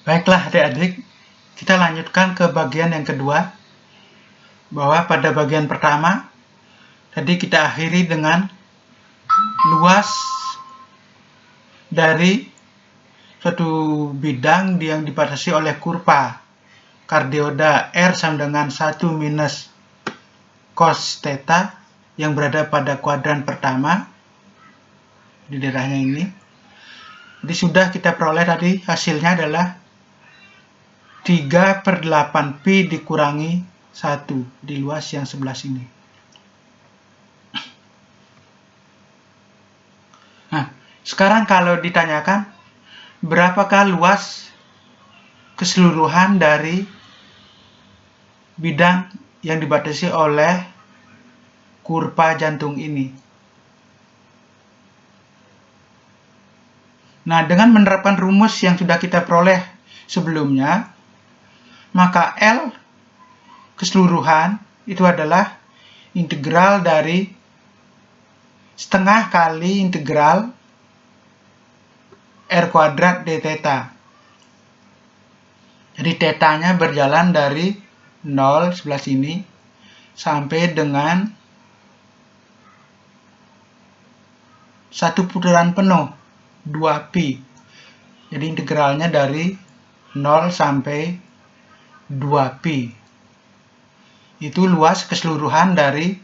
Baiklah adik-adik, kita lanjutkan ke bagian yang kedua, bahwa pada bagian pertama tadi kita akhiri dengan luas dari suatu bidang yang dibatasi oleh kurva kardioda R sama dengan 1 minus cos theta yang berada pada kuadran pertama di daerahnya ini. Jadi sudah kita peroleh tadi, hasilnya adalah 3/8 pi dikurangi 1 di luas yang sebelah sini. Nah, sekarang kalau ditanyakan berapakah luas keseluruhan dari bidang yang dibatasi oleh kurva jantung ini. Nah, dengan menerapkan rumus yang sudah kita peroleh sebelumnya, maka L keseluruhan itu adalah integral dari setengah kali integral R kuadrat d theta. Jadi tetanya berjalan dari 0 sebelah sini sampai dengan 1 putaran penuh 2pi. Jadi integralnya dari 0 sampai 2pi. Itu luas keseluruhan dari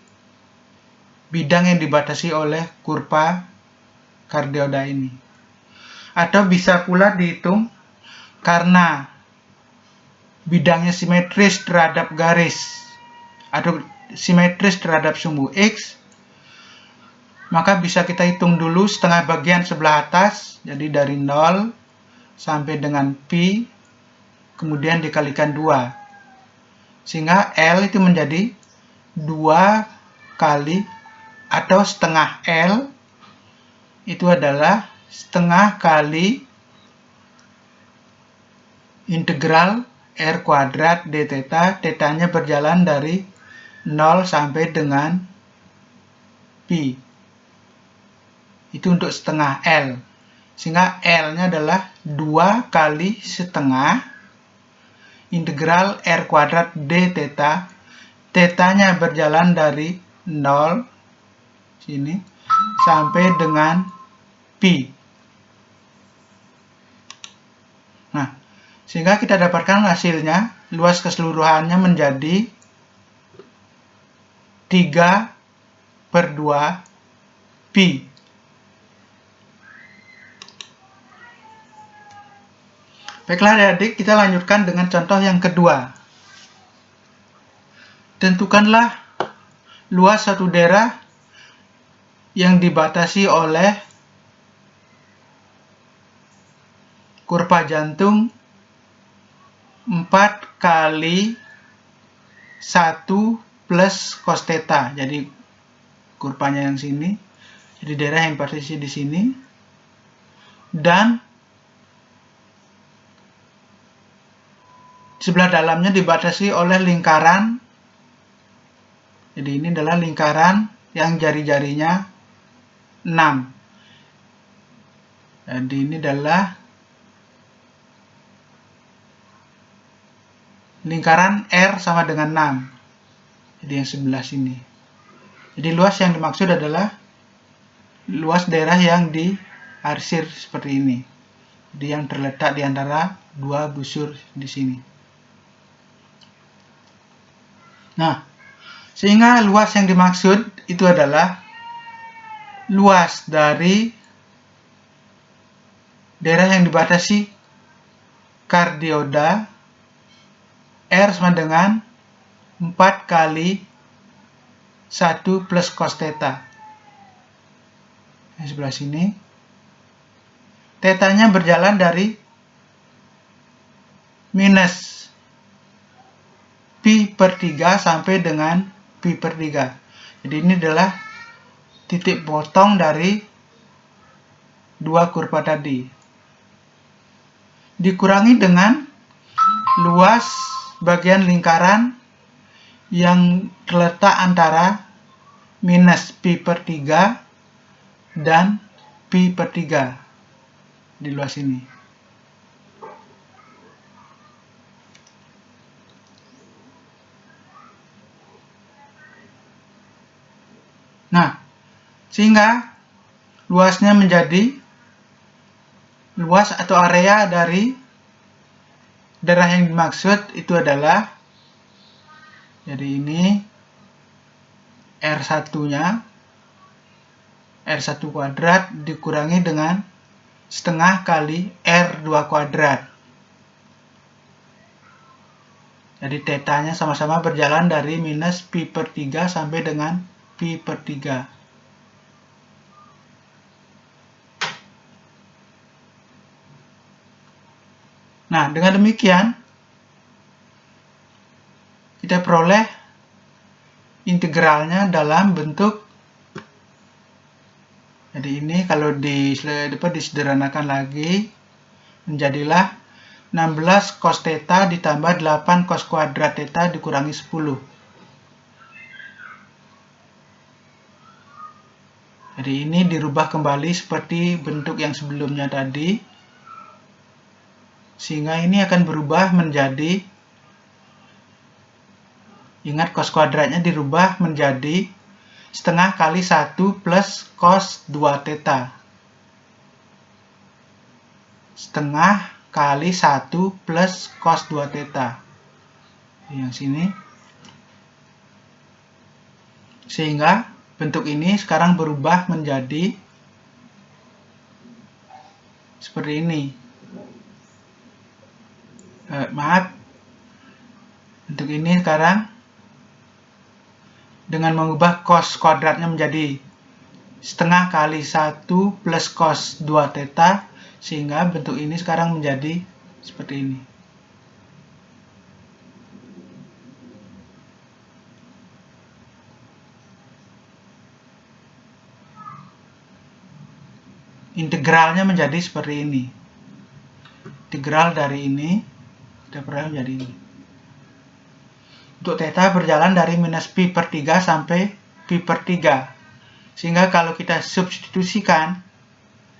bidang yang dibatasi oleh kurva kardioda ini. Atau bisa pula dihitung karena bidangnya simetris terhadap garis atau simetris terhadap sumbu X, maka bisa kita hitung dulu setengah bagian sebelah atas, jadi dari 0 sampai dengan pi, kemudian dikalikan 2. Sehingga L itu menjadi 2 kali atau setengah L itu adalah setengah kali integral R kuadrat d theta, tetanya berjalan dari 0 sampai dengan pi. Itu untuk setengah L. Sehingga L-nya adalah 2 kali setengah integral R kuadrat d theta. Tetanya berjalan dari 0 sini sampai dengan pi. Nah, sehingga kita dapatkan hasilnya, luas keseluruhannya menjadi 3/2 pi. Baiklah adik-adik, kita lanjutkan dengan contoh yang kedua. Tentukanlah luas satu daerah yang dibatasi oleh kurva jantung 4 kali 1 plus cos theta. Jadi kurvanya yang sini. Jadi daerah yang dibatasi di sini. Dan sebelah dalamnya dibatasi oleh lingkaran. Jadi ini adalah lingkaran yang jari-jarinya 6. Jadi ini adalah lingkaran R sama dengan 6. Jadi yang sebelah sini. Jadi luas yang dimaksud adalah luas daerah yang diarsir seperti ini. Jadi yang terletak di antara dua busur di sini. Nah, sehingga luas yang dimaksud itu adalah luas dari daerah yang dibatasi kardioda R sama dengan 4 kali 1 plus cos theta. Yang sebelah sini. Tetanya berjalan dari minus pi per 3 sampai dengan pi per 3. Jadi ini adalah titik potong dari dua kurva tadi. Dikurangi dengan luas bagian lingkaran yang terletak antara minus pi per 3 dan pi per 3 di luas ini. Sehingga luasnya menjadi luas atau area dari daerah yang dimaksud itu adalah, jadi ini R1-nya, R1 kuadrat dikurangi dengan setengah kali R2 kuadrat. Jadi tetanya sama-sama berjalan dari minus pi per 3 sampai dengan pi per 3. Nah, dengan demikian kita peroleh integralnya dalam bentuk, jadi ini kalau disederhanakan lagi menjadilah 16 cos theta ditambah 8 cos kuadrat theta dikurangi 10. Jadi ini dirubah kembali seperti bentuk yang sebelumnya tadi. Sehingga ini akan berubah menjadi, ingat cos kuadratnya dirubah menjadi setengah kali 1 plus cos 2 theta. Setengah kali 1 plus cos 2 theta. Yang sini. Sehingga bentuk ini sekarang berubah menjadi seperti ini. Bentuk ini sekarang dengan mengubah cos kuadratnya menjadi setengah kali 1 plus cos 2 theta, sehingga bentuk ini sekarang menjadi seperti ini. Integralnya menjadi seperti ini. Integral dari ini kita peroleh menjadi ini. Untuk theta berjalan dari minus pi per 3 sampai pi per 3. Sehingga kalau kita substitusikan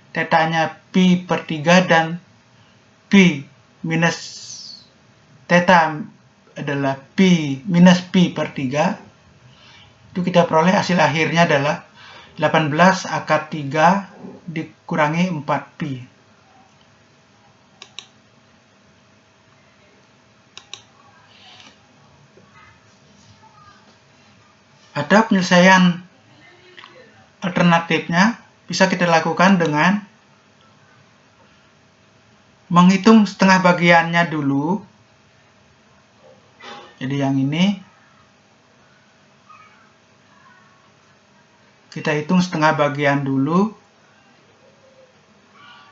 tetanya pi per 3 dan pi minus theta adalah pi minus pi per 3, itu kita peroleh hasil akhirnya adalah 18 akar 3 dikurangi 4pi. Ada penyelesaian alternatifnya, bisa kita lakukan dengan menghitung setengah bagiannya dulu. Jadi yang ini kita hitung setengah bagian dulu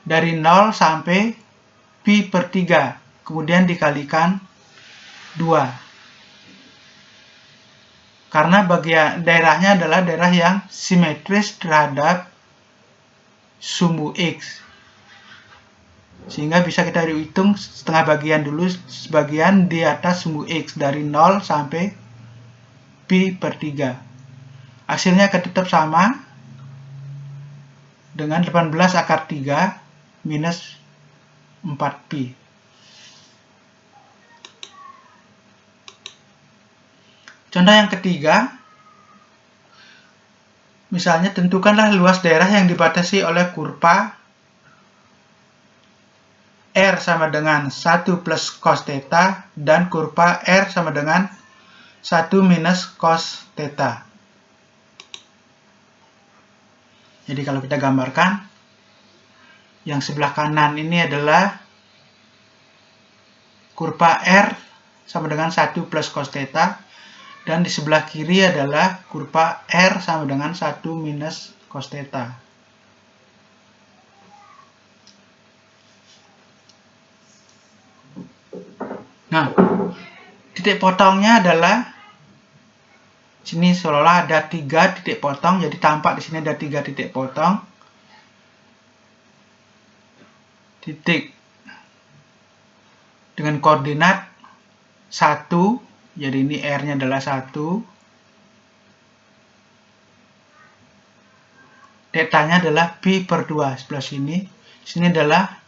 dari 0 sampai pi per 3, kemudian dikalikan 2. Karena bagian daerahnya adalah daerah yang simetris terhadap sumbu X. Sehingga bisa kita hitung setengah bagian dulu, sebagian di atas sumbu X dari 0 sampai pi per 3. Hasilnya akan tetap sama dengan 18 akar 3 minus 4pi. Contoh yang ketiga, misalnya tentukanlah luas daerah yang dibatasi oleh kurva R sama dengan 1 plus cos theta dan kurva R sama dengan 1 minus cos theta. Jadi kalau kita gambarkan, yang sebelah kanan ini adalah kurva R sama dengan 1 plus cos theta, dan di sebelah kiri adalah kurva R sama dengan 1 minus cos theta. Nah, titik potongnya adalah sini seolah-olah ada 3 titik potong, jadi tampak di sini ada 3 titik potong. Titik dengan koordinat 1, jadi ini R-nya adalah 1. Theta-nya adalah pi per 2 sebelah sini. Sini adalah